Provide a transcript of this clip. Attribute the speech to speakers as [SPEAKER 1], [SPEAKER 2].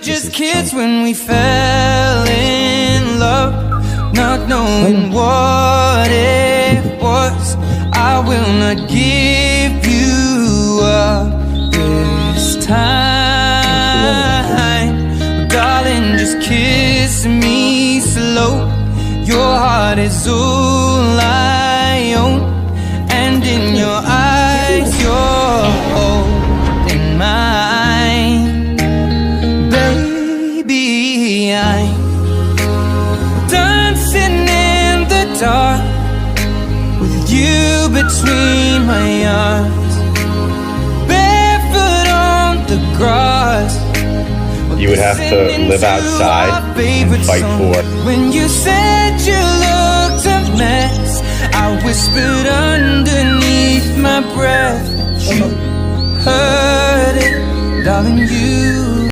[SPEAKER 1] just kids when we fell in love, not knowing what it was. I will not give you up this time, darling, just kiss me slow. Your heart is all I own, and in your eyes you're holding mine. Baby, I'm dancing in the dark with you between my arms, barefoot on the grass.
[SPEAKER 2] You would have to live outside and fight for.
[SPEAKER 1] When you said you looked a mess, I whispered underneath my breath, you heard it, darling, you